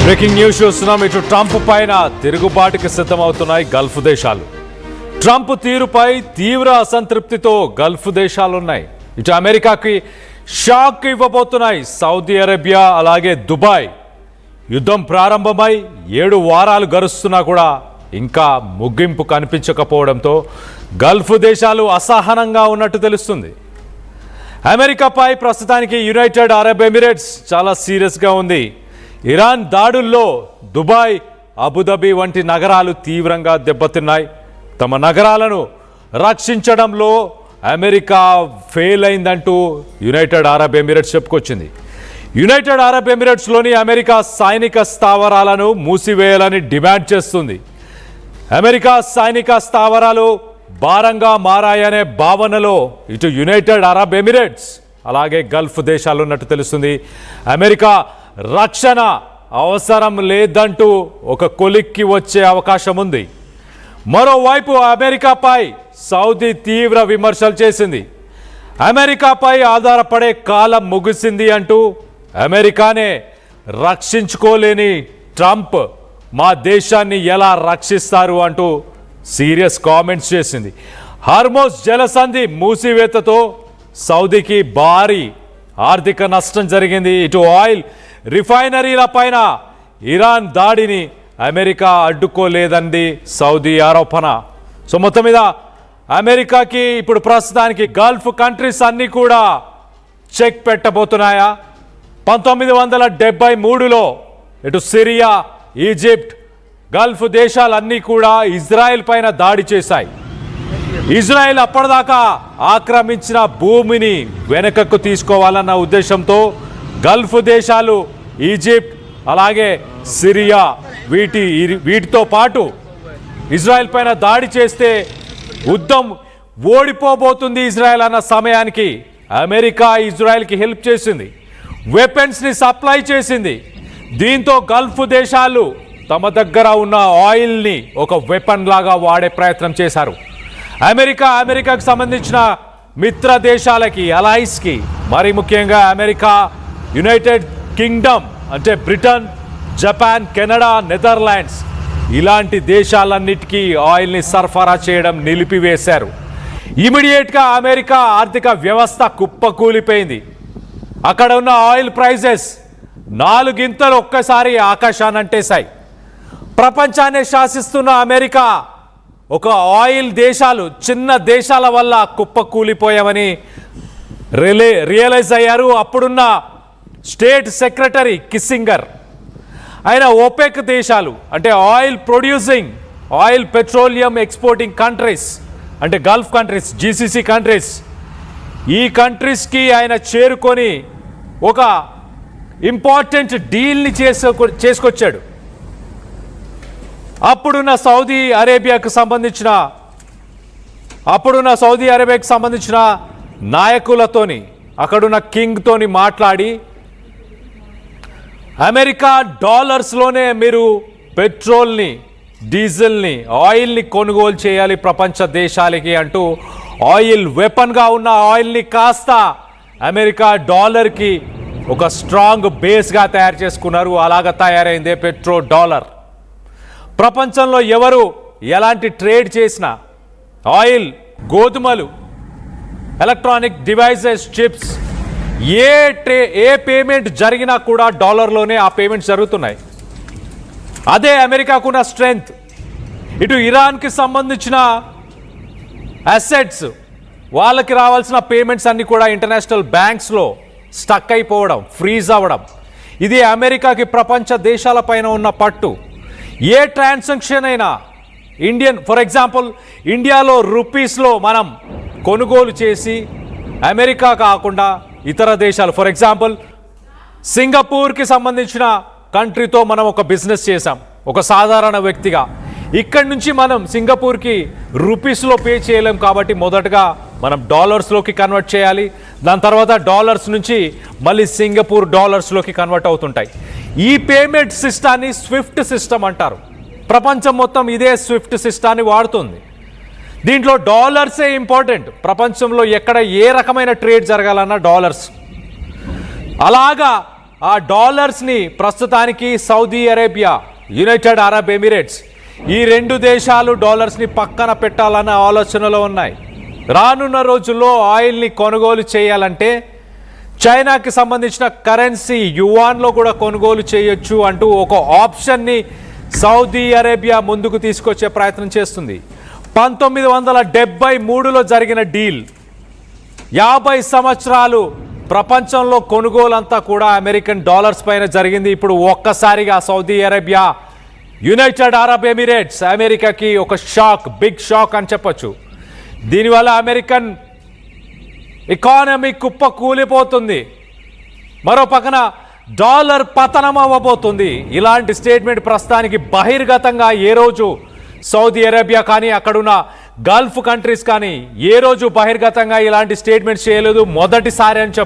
Breaking news చూస్తున్నాం. ఇటు Trump పైన తిరుగుబాటుకి సిద్ధమవుతున్నాయి గల్ఫ్ దేశాలు. ట్రంప్ తీరుపై తీవ్ర అసంతృప్తితో గల్ఫ్ దేశాలున్నాయి. ఇటు అమెరికాకి షాక్ ఇవ్వబోతున్నాయి సౌదీ అరేబియా, అలాగే దుబాయ్. యుద్ధం ప్రారంభమై 7 వారాలు గడుస్తున్నా కూడా ఇంకా ముగింపు కనిపించకపోవడంతో గల్ఫ్ దేశాలు అసహనంగా ఉన్నట్టు తెలుస్తుంది. అమెరికాపై ప్రస్తుతానికి యునైటెడ్ అరబ్ ఎమిరేట్స్ చాలా సీరియస్గా ఉంది. ఇరాన్ దాడుల్లో దుబాయ్, అబుదాబి వంటి నగరాలు తీవ్రంగా దెబ్బతిన్నాయి. తమ నగరాలను రక్షించడంలో అమెరికా ఫెయిల్ అయిందంటూ యునైటెడ్ అరబ్ ఎమిరేట్స్ చెప్పుకొచ్చింది. యునైటెడ్ అరబ్ ఎమిరేట్స్లోని అమెరికా సైనిక స్థావరాలను మూసివేయాలని డిమాండ్ చేస్తుంది. అమెరికా సైనిక స్థావరాలు భారంగా మారాయనే భావనలో ఇటు యునైటెడ్ అరబ్ ఎమిరేట్స్ అలాగే గల్ఫ్ దేశాలు ఉన్నట్టు తెలుస్తుంది. అమెరికా రక్షణ అవసరం లేదంటూ ఒక కొలిక్కి వచ్చే అవకాశం ఉంది. మరోవైపు అమెరికాపై సౌదీ తీవ్ర విమర్శలు చేసింది. అమెరికాపై ఆధారపడే కాలం ముగిసింది అంటూ అమెరికానే రక్షించుకోలేని ట్రంప్ మా దేశాన్ని ఎలా రక్షిస్తారు అంటూ సీరియస్ కామెంట్స్ చేసింది. హార్మోజ్ జలసంధి మూసివేతతో సౌదీకి భారీ ఆర్థిక నష్టం జరిగింది. ఇటు ఆయిల్ రిఫైనరీల పైన ఇరాన్ దాడిని అమెరికా అడ్డుకోలేదంది సౌదీ ఆరోపణ. సో మొత్తం మీద అమెరికాకి ఇప్పుడు ప్రస్తుతానికి గల్ఫ్ కంట్రీస్ అన్నీ కూడా చెక్ పెట్టబోతున్నాయా? 1973లో ఇటు సిరియా, ఈజిప్ట్, గల్ఫ్ దేశాలన్నీ కూడా ఇజ్రాయెల్ పైన దాడి చేశాయి. ఇజ్రాయెల్ అప్పటిదాకా ఆక్రమించిన భూమిని వెనకకు తీసుకోవాలన్న ఉద్దేశంతో గల్ఫ్ దేశాలు ఈజిప్ట్ అలాగే సిరియా వీటితో పాటు ఇజ్రాయెల్ పైన దాడి చేస్తే యుద్ధం ఓడిపోబోతుంది ఇజ్రాయెల్ అన్న సమయానికి అమెరికా ఇజ్రాయెల్కి హెల్ప్ చేసింది, వెపన్స్ని సప్లై చేసింది. దీంతో గల్ఫ్ దేశాలు తమ దగ్గర ఉన్న ఆయిల్ని ఒక వెపన్ లాగా వాడే ప్రయత్నం చేశారు. అమెరికాకు సంబంధించిన మిత్ర దేశాలకి, అలైస్కి, మరి ముఖ్యంగా అమెరికా, యునైటెడ్ కింగ్డమ్ అంటే బ్రిటన్, జపాన్, కెనడా, నెదర్లాండ్స్ ఇలాంటి దేశాలన్నిటికీ ఆయిల్ని సరఫరా చేయడం నిలిపివేశారు. ఇమీడియట్గా అమెరికా ఆర్థిక వ్యవస్థ కుప్పకూలిపోయింది. అక్కడ ఉన్న ఆయిల్ ప్రైజెస్ 4 గింతలు ఒక్కసారి ఆకాశాన్ని అంటేశాయి. ప్రపంచాన్ని శాసిస్తున్న అమెరికా ఒక ఆయిల్ దేశాలు, చిన్న దేశాల వల్ల కుప్పకూలిపోయామని రియలైజ్ అయ్యారు. అప్పుడున్న స్టేట్ సెక్రటరీ కిస్సింగర్ ఆయన ఓపెక్ దేశాలు అంటే oil producing, oil petroleum exporting countries అంటే గల్ఫ్ కంట్రీస్, జీసీసీ కంట్రీస్, ఈ కంట్రీస్కి ఆయన చేరుకొని ఒక ఇంపార్టెంట్ డీల్ని చేసుకొచ్చాడు. అప్పుడున్న సౌదీ అరేబియాకు సంబంధించిన నాయకులతోని, అక్కడున్న కింగ్తోని మాట్లాడి అమెరికా డాలర్స్లోనే మీరు పెట్రోల్ని, డీజిల్ని, ఆయిల్ని కొనుగోలు చేయాలి ప్రపంచ దేశాలకి అంటూ ఆయిల్ వెపన్గా ఉన్న ఆయిల్ని కాస్త అమెరికా డాలర్కి ఒక స్ట్రాంగ్ బేస్గా తయారు చేసుకున్నారు. అలాగా తయారైందే పెట్రో డాలర్. ప్రపంచంలో ఎవరు ఎలాంటి ట్రేడ్ చేసినా ఆయిల్, గోధుమలు, ఎలక్ట్రానిక్ డివైజెస్, చిప్స్ ఏ పేమెంట్ జరిగినా కూడా డాలర్లోనే ఆ పేమెంట్స్ జరుగుతున్నాయి. అదే అమెరికాకున్న స్ట్రెంగ్త్. ఇటు ఇరాన్కి సంబంధించిన అసెట్స్, వాళ్ళకి రావాల్సిన పేమెంట్స్ అన్నీ కూడా ఇంటర్నేషనల్ బ్యాంక్స్లో స్టక్ అయిపోవడం, ఫ్రీజ్ అవ్వడం, ఇది అమెరికాకి ప్రపంచ దేశాలపైన ఉన్న పట్టు. ఏ ట్రాన్సాక్షన్ అయినా ఫర్ ఎగ్జాంపుల్ ఇండియాలో రూపీస్లో మనం కొనుగోలు చేసి అమెరికా కాకుండా ఇతర దేశాలు, ఫర్ ఎగ్జాంపుల్ సింగపూర్కి సంబంధించిన కంట్రీతో మనం ఒక బిజినెస్ చేసాం ఒక సాధారణ వ్యక్తిగా. ఇక్కడి నుంచి మనం సింగపూర్కి రూపీస్లో పే చేయలేం కాబట్టి మొదటగా మనం డాలర్స్లోకి కన్వర్ట్ చేయాలి. దాని తర్వాత డాలర్స్ నుంచి మళ్ళీ సింగపూర్ డాలర్స్లోకి కన్వర్ట్ అవుతుంటాయి. ఈ పేమెంట్ సిస్టాన్ని స్విఫ్ట్ సిస్టమ్ అంటారు. ప్రపంచం మొత్తం ఇదే స్విఫ్ట్ సిస్టాన్ని వాడుతుంది. దీంట్లో డాలర్సే ఇంపార్టెంట్. ప్రపంచంలో ఎక్కడ ఏ రకమైన ట్రేడ్ జరగాలన్నా డాలర్స్. అలాగా ఆ డాలర్స్ని ప్రస్తుతానికి Saudi Arabia, United Arab Emirates ఈ రెండు దేశాలు డాలర్స్ని పక్కన పెట్టాలన్న ఆలోచనలో ఉన్నాయి. రానున్న రోజుల్లో ఆయిల్ని కొనుగోలు చేయాలంటే చైనాకి సంబంధించిన కరెన్సీ యువాన్లో కూడా కొనుగోలు చేయొచ్చు అంటూ ఒక ఆప్షన్ని సౌదీ అరేబియా ముందుకు తీసుకొచ్చే ప్రయత్నం చేస్తుంది. 1973లో జరిగిన డీల్ 50 సంవత్సరాలు ప్రపంచంలో కొనుగోలంతా కూడా అమెరికన్ డాలర్స్ పైన జరిగింది. ఇప్పుడు ఒక్కసారిగా Saudi Arabia, United Arab Emirates అమెరికాకి ఒక షాక్, బిగ్ షాక్ అని చెప్పొచ్చు. దీనివల్ల అమెరికన్ ఎకానమీ కుప్ప కూలిపోతుంది, మరో పక్కన డాలర్ పతనం అవ్వబోతుంది. ఇలాంటి స్టేట్మెంట్ ప్రస్తుతానికి బహిర్గతంగా ఏ రోజు సౌదీ అరేబియా కానీ అక్కడున్న గల్ఫ్ కంట్రీస్ కానీ ఏ రోజు బహిర్గతంగా ఇలాంటి స్టేట్మెంట్స్ చేయలేదు. మొదటిసారి అని